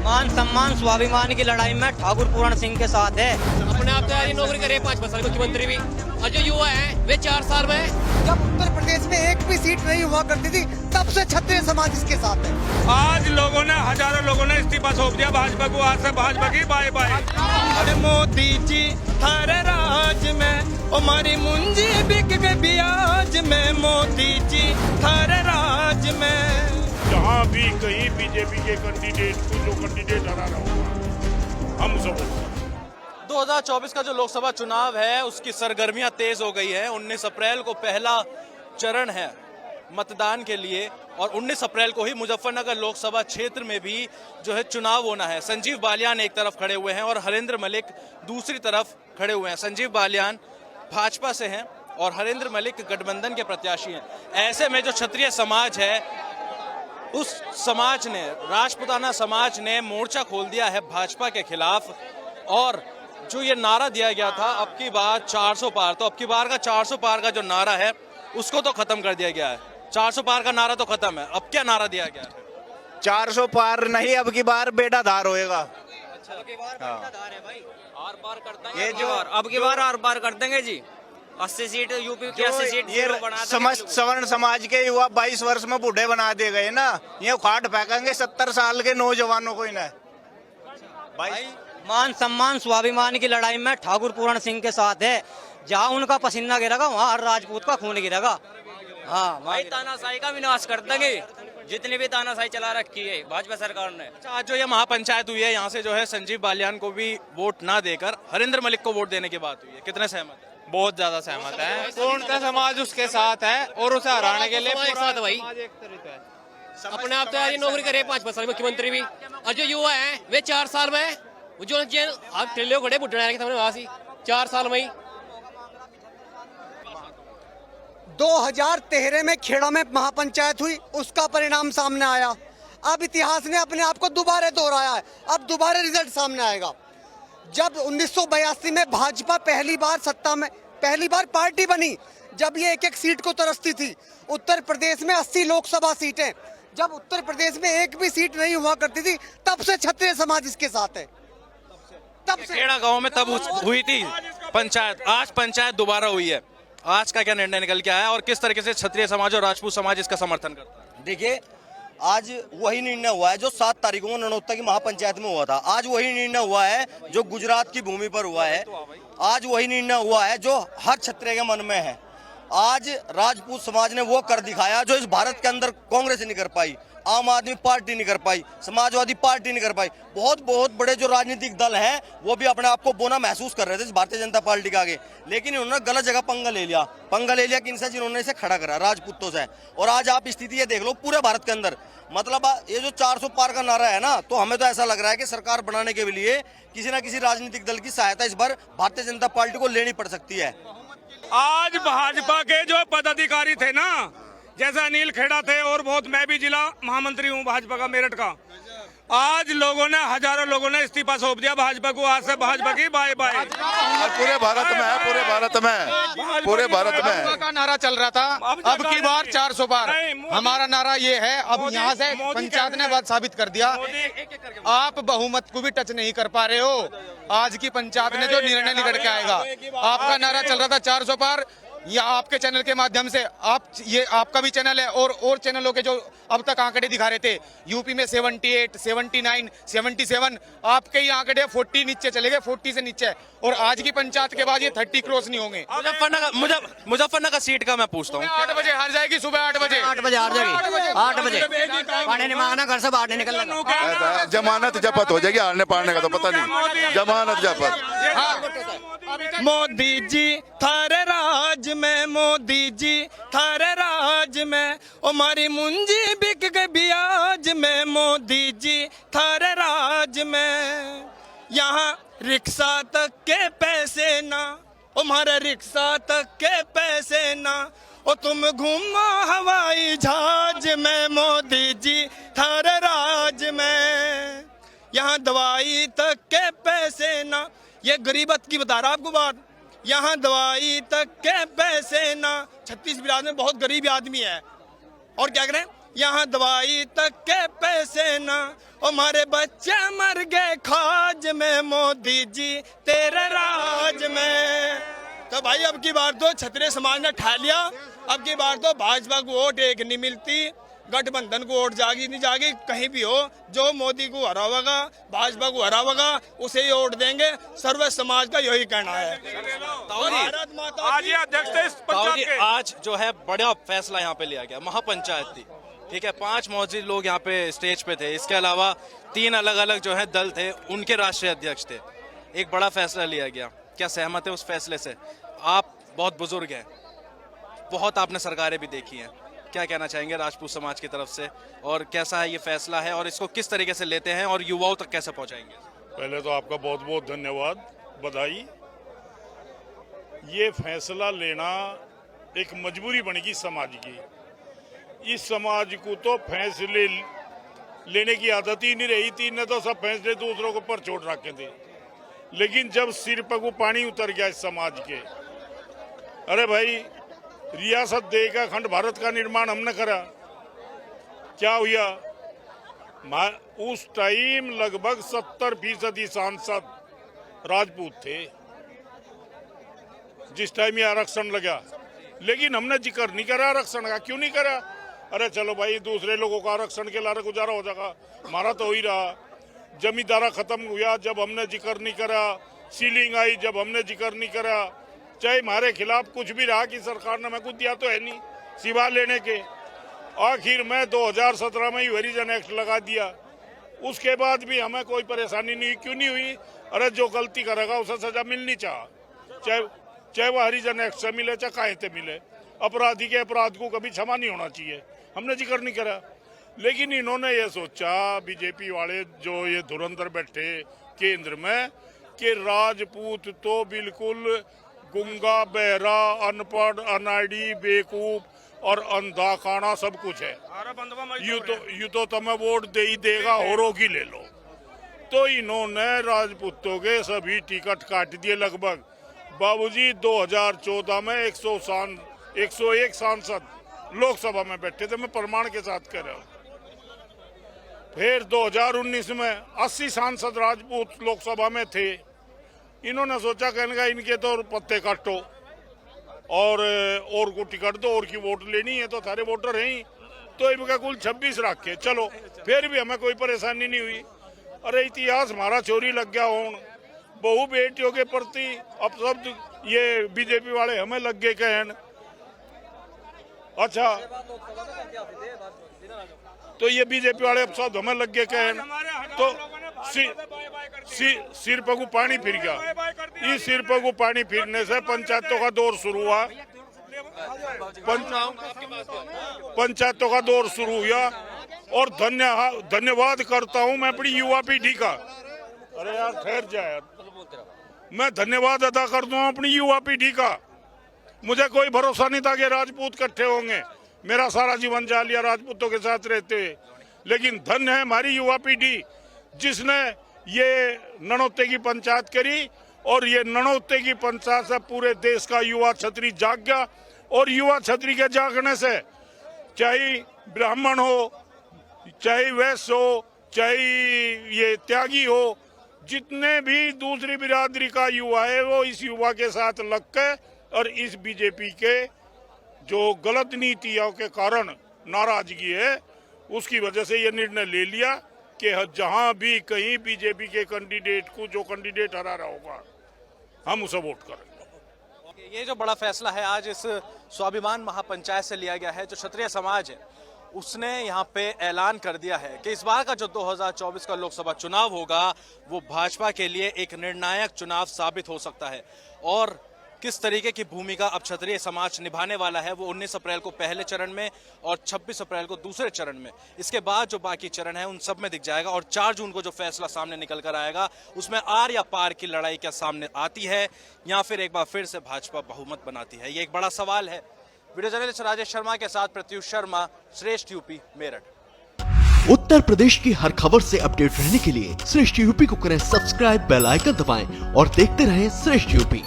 मान सम्मान स्वाभिमान की लड़ाई में ठाकुर पूरण सिंह के साथ है। अपने आप तैयारी नौकरी करे 5 साल मुख्यमंत्री भी, और जो युवा है वे 4 साल में। जब उत्तर प्रदेश में एक भी सीट नहीं हुआ करती थी तब से क्षत्रिय समाज इसके साथ है। आज लोगों ने, हजारों लोगों ने इस्तीफा सौंप दिया भाजपा को। आज से भाजपा की बाय बाय। मोदी जी थारे राज में हमारी मुंजी बिक गई ब्याज में। मोदी जी थारे राज में जहाँ भी कहीं बीजेपी के कैंडिडेट को जो कैंडिडेट हरा रहा होगा हम सब। 2024 का जो लोकसभा चुनाव है उसकी सरगर्मियां तेज हो गई है। 19 अप्रैल को पहला चरण है मतदान के लिए और 19 अप्रैल को ही मुजफ्फरनगर लोकसभा क्षेत्र में भी जो है चुनाव होना है। संजीव बालियान एक तरफ खड़े हुए हैं और हरेंद्र मलिक दूसरी तरफ खड़े हुए हैं। संजीव बालियान भाजपा से हैं और हरेंद्र मलिक गठबंधन के प्रत्याशी हैं। ऐसे में जो क्षत्रिय समाज है उस समाज ने, राजपूताना समाज ने मोर्चा खोल दिया है भाजपा के खिलाफ। और जो ये नारा दिया गया था अब की बार 400 पार, तो अब की बार का 400 पार का जो नारा है उसको तो खत्म कर दिया गया है। 400 पार का नारा तो खत्म है। अब क्या नारा दिया गया है? 400 पार नहीं, अब की बार बेटा धार होएगा। अच्छा, अब की बार बेटा धार है भाई, आर पार करता है। ये जो अब की बार आर पार कर देंगे जी। 80 सीट यूपी की 80 सीट ये बना समस्त सवर्ण समाज के युवा 22 वर्ष में बूढ़े बना दिए गए ना। ये खाट फेंकेंगे 70 साल के नौजवानों को इन्हें। भाई मान सम्मान स्वाभिमान की लड़ाई में ठाकुर पूरण सिंह के साथ है। जहाँ उनका पसीना गिरेगा वहाँ हर राजपूत का खून गिरेगा। हाँ भाई तानाशाही का विनाश कर देंगे, जितनी भी तानाशाही चला रखी है भाजपा सरकार ने। आज जो ये महापंचायत हुई है यहाँ से जो है संजीव बालियान को भी वोट ना देकर हरेंद्र मलिक को वोट देने की बात हुई है। कितने सहमत है? बहुत ज्यादा सहमत है। पूर्णतः समाज उसके साथ है और उसे हराने के लिए एक साथ भाई अपने आप तैयारी नौकरी करे 5 साल मुख्यमंत्री भी, और जो युवा है वे 4 साल में जो आप ट्रेलो खड़े बुढ़े के सामने वहां 4 साल में ही। 2013 में खेड़ा में महापंचायत हुई, उसका परिणाम सामने आया। अब इतिहास ने अपने आप को दोबारा दोहराया है। अब दोबारा रिजल्ट सामने आएगा। जब 1982 में भाजपा पहली बार पार्टी बनी, जब ये एक सीट को तरसती थी। उत्तर प्रदेश में 80 लोकसभा सीटें, जब उत्तर प्रदेश में एक भी सीट नहीं हुआ करती थी तब से क्षत्रिय समाज इसके साथ है। तब से खेड़ा गांव में तब हुई थी पंचायत। आज पंचायत दोबारा हुई है। आज का क्या निर्णय निकल के आया और किस तरीके से क्षत्रिय समाज और राजपूत समाज इसका समर्थन करता है? देखिए, आज वही निर्णय हुआ है जो 7 तारीख को ननौता की महापंचायत में हुआ था। आज वही निर्णय हुआ है जो गुजरात की भूमि पर हुआ है। आज वही निर्णय हुआ है जो हर क्षत्रिय के मन में है। आज राजपूत समाज ने वो कर दिखाया जो इस भारत के अंदर कांग्रेस नहीं कर पाई, आम आदमी पार्टी नहीं कर पाई, समाजवादी पार्टी नहीं कर पाई। बहुत बड़े जो राजनीतिक दल हैं वो भी अपने आप को बोना महसूस कर रहे थे इस भारतीय जनता पार्टी के आगे, लेकिन इन्होंने गलत जगह पंगा ले लिया किनसे? जिन्होंने इसे खड़ा करा, राजपूतों से। और आज आप स्थिति ये देख लो पूरे भारत के अंदर, मतलब ये जो 400 पार का नारा है ना, तो हमें तो ऐसा लग रहा है कि सरकार बनाने के लिए किसी न किसी राजनीतिक दल की सहायता इस बार भारतीय जनता पार्टी को लेनी पड़ सकती है। आज भाजपा के जो पदाधिकारी थे ना, जैसे अनिल खेड़ा थे और बहुत, मैं भी जिला महामंत्री हूँ भाजपा का मेरठ का। आज लोगों ने, हजारों लोगों ने इस्तीफा सौंप दिया भाजपा को। आज से भाजपा की बाय बाय। पूरे भारत में है, पूरे भारत में का नारा चल रहा था। अब की बार 400 पार हमारा नारा ये है। अब यहाँ से पंचायत ने बात साबित कर दिया, आप बहुमत को भी टच नहीं कर पा रहे हो। आज की पंचायत ने जो निर्णय निकल के आएगा, आपका नारा चल रहा था 400 पार, या आपके चैनल के माध्यम से, ये आपका भी चैनल है और चैनलों के जो अब तक आंकड़े दिखा रहे थे, यूपी में 78, 79, 77, आपके ही आंकड़े 40 नीचे चले गए, 40 से नीचे। और आज की पंचायत के बाद ये 30 क्रॉस नहीं होंगे। मुजफ्फरनगर सीट का मैं पूछता हूँ। 8 बजे हार जाएगी, सुबह 8 बजे हार जाएगी। 8 बजे पानी नहीं मांगना, घर से बाहर नहीं निकलना। जमानत जब्त हो जाएगी, हारने पारने का तो पता नहीं। जमानत जब्त। मोदी जी थारे राज में, मोदी जी थारे राज में हमारी मुंजी बिक गई ब्याज में। मोदी जी थारे राज में यहाँ रिक्शा तक के पैसे ना, हमारे रिक्शा तक के पैसे ना, और तुम घूमो हवाई जहाज में। मोदी जी थारे राज में यहाँ दवाई तक के पैसे ना, ये गरीबत की बता रहा आपको बात। यहाँ दवाई तक के पैसे ना, 36 बिराज में बहुत गरीब आदमी है और क्या करें, यहाँ दवाई तक के पैसे ना, हमारे बच्चे मर गए खाज में, मोदी जी तेरे राज में। तो भाई अब की बार तो क्षत्रिय समाज ने ठा लिया, अब की बार तो भाजपा को वोट एक नहीं मिलती, गठबंधन को वोट जागी नहीं जागी, कहीं भी हो जो मोदी को हरावेगा, भाजपा को हरावेगा, उसे ही वोट देंगे। सर्व समाज का यही कहना है। भारत माता आज ये अध्यक्ष थे इस ताऊ पंचायत जी, के। आज जो है बड़ा फैसला यहाँ पे लिया गया, महापंचायत थी, ठीक है, 5 मौजूद लोग यहाँ पे स्टेज पे थे, इसके अलावा 3 अलग अलग जो है दल थे, उनके राष्ट्रीय अध्यक्ष थे। एक बड़ा फैसला लिया गया, क्या सहमत है उस फैसले से? आप बहुत बुजुर्ग हैं, बहुत आपने सरकारें भी देखी हैं, क्या कहना चाहेंगे राजपूत समाज की तरफ से, और कैसा है ये फैसला है और इसको किस तरीके से लेते हैं और युवाओं तक कैसे पहुंचाएंगे? पहले तो आपका बहुत बहुत धन्यवाद, बधाई। ये फैसला लेना एक मजबूरी बनेगी समाज की। इस समाज को तो फैसले लेने की आदत ही नहीं रही थी, इन्हें तो सब फैसले दूसरों के ऊपर छोड़ रखे थे। लेकिन जब सिर पर पानी उतर गया इस समाज के, अरे भाई रियासत देगा, अखंड भारत का निर्माण हमने करा, क्या हुआ? उस टाइम लगभग 70% सांसद राजपूत थे जिस टाइम ये आरक्षण लगा, लेकिन हमने जिक्र नहीं करा आरक्षण का। क्यों नहीं करा? अरे चलो भाई दूसरे लोगों का आरक्षण के लारे गुजारा हो जाएगा, हमारा तो हो ही रहा। जमींदारा खत्म हुआ जब हमने जिक्र नहीं करा, सीलिंग आई जब हमने जिक्र नहीं करा, चाहे हमारे खिलाफ कुछ भी रहा कि सरकार ने हमें कुछ दिया तो है नहीं सिवा लेने के। आखिर में 2017 में ही हरिजन एक्ट लगा दिया, उसके बाद भी हमें कोई परेशानी नहीं हुई। क्यों नहीं हुई? अरे जो गलती करेगा उसे सजा मिलनी चाहे वह हरिजन एक्ट से मिले चाहे कहीं से मिले। अपराधी के अपराध को कभी क्षमा नहीं होना चाहिए, हमने जिक्र नहीं करा। लेकिन इन्होंने ये सोचा, बीजेपी वाले जो ये धुरंधर बैठे केंद्र में, कि राजपूत तो बिल्कुल गुंगा, बहरा, अनपढ़, अनाड़ी, बेवकूफ और अंधा काना सब कुछ है। यू तो तुम्हें वोट दे ही देगा, औरों की ले लो। तो इन्होंने राजपूतों के सभी टिकट काट दिए लगभग। बाबूजी 2014 में 101 सांसद लोकसभा में बैठे थे, मैं प्रमाण के साथ कह रहा हूँ। फिर 2019 में 80 सांसद राजपूत लोकसभा में थे। इन्होंने सोचा, कहने का इनके तो पत्ते काटो और को टिकट दो, और की वोट लेनी है तो सारे वोटर हैं ही, तो इनका कुल 26 रखे। चलो फिर भी हमें कोई परेशानी नहीं हुई। अरे इतिहास हमारा चोरी लग गया हो, बहु बेटियों के प्रति अब सब ये बीजेपी वाले हमें लग गए कहन। अच्छा, तो ये बीजेपी वाले अब सब हमें लग गए कहन, तो सिर पर को पानी फिर गया। इस सिर पर को पानी फिरने से पंचायतों का दौर शुरू हुआ, पंचायतों का दौर शुरू हुआ। और धन्यवाद करता हूं मैं अपनी युवा पीढ़ी का। अरे यार ठहर जा यार, मैं धन्यवाद अदा करता हूं अपनी युवा पीढ़ी का। मुझे कोई भरोसा नहीं था कि राजपूत इकट्ठे होंगे, मेरा सारा जीवन जा लिया राजपूतों के साथ रहते हुए। लेकिन धन्य है हमारी युवा पीढ़ी जिसने ये ननौते की पंचायत करी, और ये ननौते की पंचायत से पूरे देश का युवा छतरी जाग गया। और युवा छतरी के जागने से चाहे ब्राह्मण हो, चाहे वैश्य हो, चाहे ये त्यागी हो, जितने भी दूसरी बिरादरी का युवा है वो इस युवा के साथ लग के, और इस बीजेपी के जो गलत नीतियों के कारण नाराजगी है, उसकी वजह से ये निर्णय ले लिया कि जहां भी कहीं बीजेपी के कैंडिडेट को, जो कैंडिडेट हरा रहा होगा, हम उसे वोट करेंगे। ये जो बड़ा फैसला है आज इस स्वाभिमान महापंचायत से लिया गया है, जो क्षत्रिय समाज है उसने यहाँ पे ऐलान कर दिया है कि इस बार का जो 2024 का लोकसभा चुनाव होगा वो भाजपा के लिए एक निर्णायक चुनाव साबित हो सकता है। और किस तरीके की भूमिका अब क्षत्रिय समाज निभाने वाला है वो 19 अप्रैल को पहले चरण में और 26 अप्रैल को दूसरे चरण में, इसके बाद जो बाकी चरण है उन सब में दिख जाएगा। और 4 जून को जो फैसला सामने निकल कर आएगा उसमें आर या पार की लड़ाई क्या सामने आती है, या फिर एक बार फिर से भाजपा बहुमत बनाती है, ये एक बड़ा सवाल है। वीडियो जर्नलिस्ट राजेश शर्मा के साथ प्रत्युष शर्मा, श्रेष्ठ यूपी, मेरठ। उत्तर प्रदेश की हर खबर से अपडेट रहने के लिए श्रेष्ठ यूपी को करें सब्सक्राइब, बेल आइकन दबाएं और देखते रहें श्रेष्ठ यूपी।